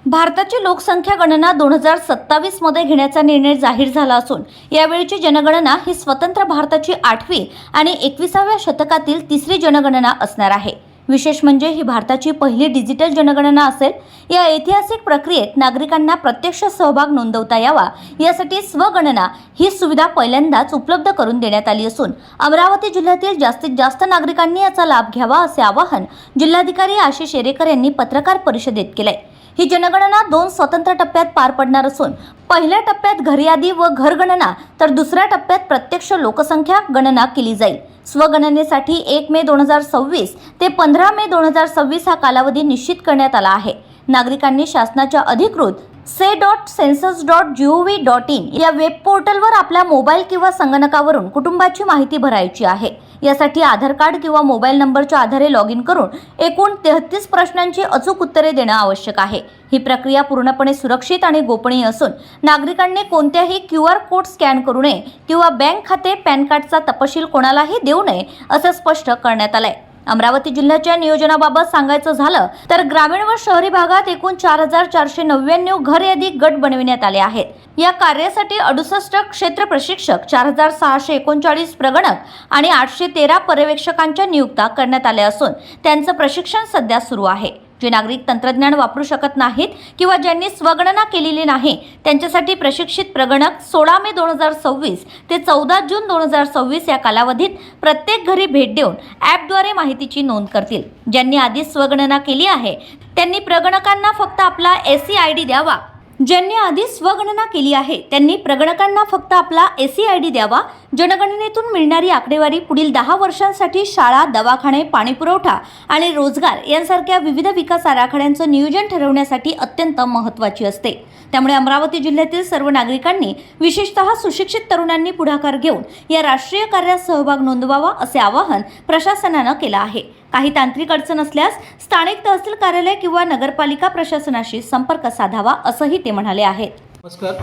भारताची लोकसंख्या गणना 2027 मध्ये घेण्याचा निर्णय जाहीर झाला असून यावेळीची जनगणना ही स्वतंत्र भारताची 8वी आणि 21व्या शतकातील तिसरी जनगणना असणार आहे। विशेष म्हणजे ही भारताची पहिली डिजिटल जनगणना असेल। या ऐतिहासिक प्रक्रियेत नागरिकांना प्रत्यक्ष सहभाग नोंदवता यावा यासाठी स्वगणना ही सुविधा पहिल्यांदाच उपलब्ध करून देण्यात आली असून अमरावती जिल्ह्यातील जास्तीत जास्त नागरिकांनी याचा लाभ घ्यावा असे आवाहन जिल्हाधिकारी आशिष एरेकर यांनी पत्रकार परिषदेत केले। ही जनगणना 2 स्वतंत्र टप्प्यात पार पडणार असून पहिल्या टप्प्यात घरयादी व घरगणना तर दुसऱ्या टप्प्यात प्रत्यक्ष लोकसंख्या गणना केली जाईल। स्वगणनेसाठी 1 मे 2026 ते 15 मे 2026 हा कालावधी निश्चित करण्यात आला आहे। नागरिकांनी शासनाच्या अधिकृत se.census.gov.in या वेब पोर्टलवर आपल्या मोबाईल किंवा संगणकावरून कुटुंबाची माहिती भरायची आहे। यासाठी आधार कार्ड किंवा मोबाईल नंबरच्या आधारे लॉग इन करून एकूण 33 प्रश्नांची अचूक उत्तरे देणे आवश्यक आहे। ही प्रक्रिया पूर्णपणे सुरक्षित आणि गोपनीय असून नागरिकांनी कोणत्याही QR कोड स्कॅन करू नये किंवा बँक खाते पॅन कार्डचा तपशील कोणालाही देऊ नये असे स्पष्ट करण्यात आले। अमरावती जिल्ह्याच्या नियोजनाबाबत सांगायचं झालं तर ग्रामीण व शहरी भागात एकूण 4499 घर यादी गट बनविण्यात आले आहेत। या कार्यासाठी 68 क्षेत्र प्रशिक्षक, 4639 प्रगणक आणि 813 पर्यवेक्षकांच्या नियुक्त्या करण्यात आल्या असून त्यांचं प्रशिक्षण सध्या सुरू आहे। जे नागरिक तंत्रज्ञान वापरू शकत नाहीत किंवा ज्यांनी स्वगणना केलेली नाही त्यांच्यासाठी प्रशिक्षित प्रगणक 16 मे 2026 ते 14 जून 2026 या कालावधीत प्रत्येक घरी भेट देऊन ॲपद्वारे माहितीची नोंद करतील। ज्यांनी आधी स्वगणना केली आहे त्यांनी प्रगणकांना फक्त आपला SCID द्यावा। ज्यांनी आधी स्वगणना केली आहे त्यांनी प्रगणकांना फक्त आपला SCID द्यावा। जनगणनेतून मिळणारी आकडेवारी पुढील 10 वर्षांसाठी शाळा, दवाखाने, पाणीपुरवठा आणि रोजगार यांसारख्या विविध विकास आराखड्यांचं नियोजन ठरवण्यासाठी अत्यंत महत्त्वाची असते। त्यामुळे अमरावती जिल्ह्यातील सर्व नागरिकांनी विशेषतः सुशिक्षित तरुणांनी पुढाकार घेऊन या राष्ट्रीय कार्यात सहभाग नोंदवावा असे आवाहन प्रशासनानं केलं आहे। काही तांत्रिक अडचण असल्यास स्थानिक तहसील कार्यालय किंवा नगरपालिका प्रशासनाशी संपर्क साधावा असंही ते म्हणाले आहेत। नमस्कार।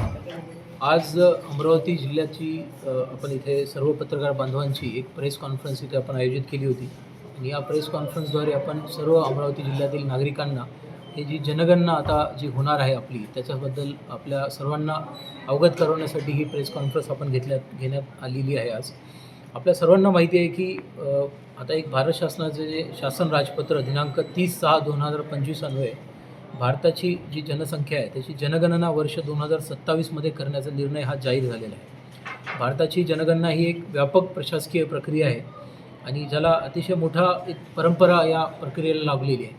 आज अमरावती जिल्ह्याची आपण इथे सर्व पत्रकार बांधवांची एक प्रेस कॉन्फरन्स इथे आपण आयोजित केली होती आणि या प्रेस कॉन्फरन्सद्वारे आपण सर्व अमरावती जिल्ह्यातील नागरिकांना हे जी जनगणना आता जी होणार आहे आपली त्याच्याबद्दल आपल्या सर्वांना अवगत करवण्यासाठी ही प्रेस कॉन्फरन्स आपण घेण्यात आलेली आहे। आज आपल्या सर्वांना माहिती आहे की आता एक भारत शासनाचे जे शासन राजपत्र दिनांक 30/6/2025 अन्वये भारताची जी जनसंख्या आहे त्याची जनगणना वर्ष 2027 मध्ये करण्याचा निर्णय हा जाहीर झालेला आहे। भारताची जनगणना ही एक व्यापक प्रशासकीय प्रक्रिया आहे आणि ज्याला अतिशय मोठा एक परंपरा या प्रक्रियेला लाभलेली आहे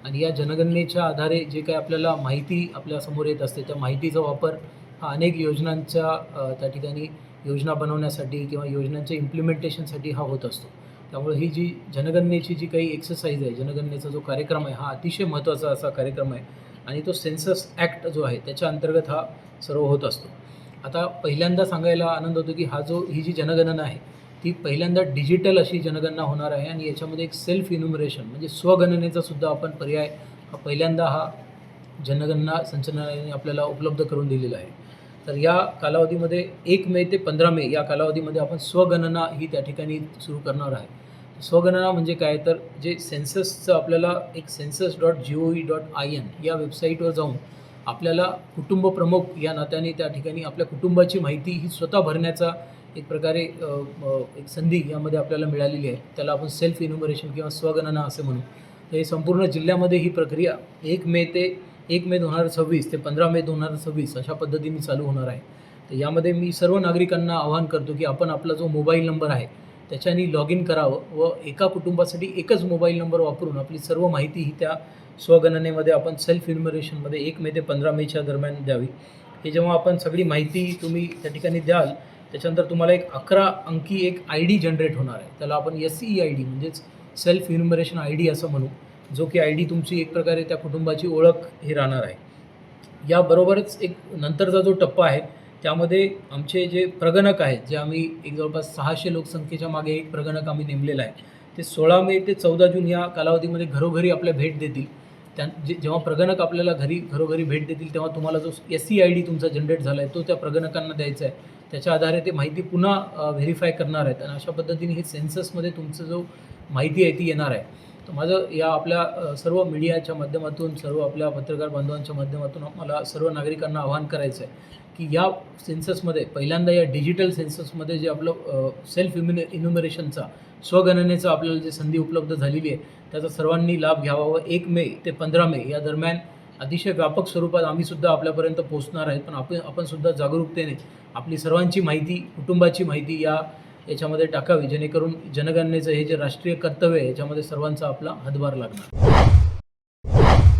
आणि या जनगणनेच्या आधारे जे काही आपल्याला माहिती आपल्या समोर येत असते त्या माहितीचा वापर हा अनेक योजनांच्या त्या ठिकाणी योजना बनवण्यासाठी किंवा योजनांच्या इम्प्लिमेंटेशनसाठी हा होत असतो। त्यामुळे ही जी जनगणनेची जी काही एक्सरसाइज आहे, जनगणनेचा जो कार्यक्रम आहे हा अतिशय महत्त्वाचा असा कार्यक्रम आहे आणि तो सेन्सस ॲक्ट जो आहे त्याच्या अंतर्गत हा सर्व होत असतो। आता पहिल्यांदा सांगायला आनंद होतो की ही जी जनगणना आहे ती पहिल्यांदा डिजिटल अशी जनगणना होणार आहे आणि याच्यामध्ये एक सेल्फ इन्युमरेशन म्हणजे स्वगणनेचा सुद्धा आपण पर्याय पहिल्यांदा हा जनगणना संचालनालयाने आपल्याला उपलब्ध करून दिलेला आहे। तर या कालावधीमध्ये 1 मे ते 15 मे या कालावधीमध्ये आपण स्वगणना ही त्या ठिकाणी सुरू करणार आहे। स्वगणना म्हणजे काय तर जे सेन्ससचं आपल्याला एक census.gov.in या वेबसाईटवर जाऊन आपल्याला कुटुंब प्रमुख या नात्याने त्या ठिकाणी आपल्या कुटुंबाची माहिती ही स्वतः भरण्याचा एक प्रकारे एक संधी यामध्ये आपल्याला मिळालेली आहे। त्याला आपण सेल्फ इन्युमरेशन किंवा स्वगणना असे म्हणू। तर हे संपूर्ण जिल्ह्यामध्ये ही प्रक्रिया 1 मे 2026 ते 15 मे 2026 अशा पद्धतीने चालू होणार आहे। तर यामध्ये मी सर्व नागरिकांना आवाहन करतो की आपण आपला जो मोबाईल नंबर आहे त्याच्यानी लॉग इन करावं व एका कुटुंबासाठी एकच मोबाईल नंबर वापरून आपली सर्व माहिती ही त्या स्वगणनेमध्ये आपण सेल्फ इन्युमरेशनमध्ये 1 मे ते 15 मेच्या दरम्यान द्यावी। हे जेव्हा आपण सगळी माहिती तुम्ही त्या ठिकाणी द्याल त्याच्यानंतर तुम्हाला एक 11 अंकी एक ID जनरेट होणार आहे। त्याला आपण SCID म्हणजेच सेल्फ इन्युमरेशन ID असं म्हणू, जो की ID तुमची एक प्रकारे त्या कुटुंबाची ओळख ही राहणार आहे। याबरोबरच एक नंतरचा जो टप्पा आहे त्यामध्ये आमचे जे प्रगणक आहेत जे आम्ही एक जवळपास 600 लोकसंख्येच्या मागे एक प्रगणक आम्ही नेमलेला आहे ते 16 मे ते 14 जून या कालावधीमध्ये घरोघरी आपल्या भेट देतील। जेव्हा प्रगणक आपल्याला घरोघरी भेट देतील तेव्हा तुम्हाला जो SCID तुमचा जनरेट झाला आहे तो त्या प्रगणकांना द्यायचा आहे। त्याच्या आधारे ते माहिती पुन्हा व्हेरीफाय करणार आहेत आणि अशा पद्धतीने हे सेन्ससमध्ये तुमचं जो माहिती आहे ती येणार आहे। तर माझं या आपल्या सर्व मीडियाच्या माध्यमातून, सर्व आपल्या पत्रकार बांधवांच्या माध्यमातून मला सर्व नागरिकांना आवाहन करायचं आहे की या सेन्ससमध्ये पहिल्यांदा या डिजिटल सेन्ससमध्ये जे आपलं सेल्फ इन्युमरेशनचा स्वगणनेचा आपल्याला जी संधी उपलब्ध झालेली आहे त्याचा सर्वांनी लाभ घ्यावा व 1 मे ते 15 मे या दरम्यान अतिशय व्यापक स्वरूपात आम्हीसुद्धा आपल्यापर्यंत पोहोचणार आहेत. पण आपण सुद्धा जागरूकतेने आपली सर्वांची माहिती, कुटुंबाची माहिती याच्यामध्ये टाकावी, जेणेकरून जनगणनेचं हे जे राष्ट्रीय कर्तव्य आहे याच्यामध्ये सर्वांचा आपला हातभार लागणार.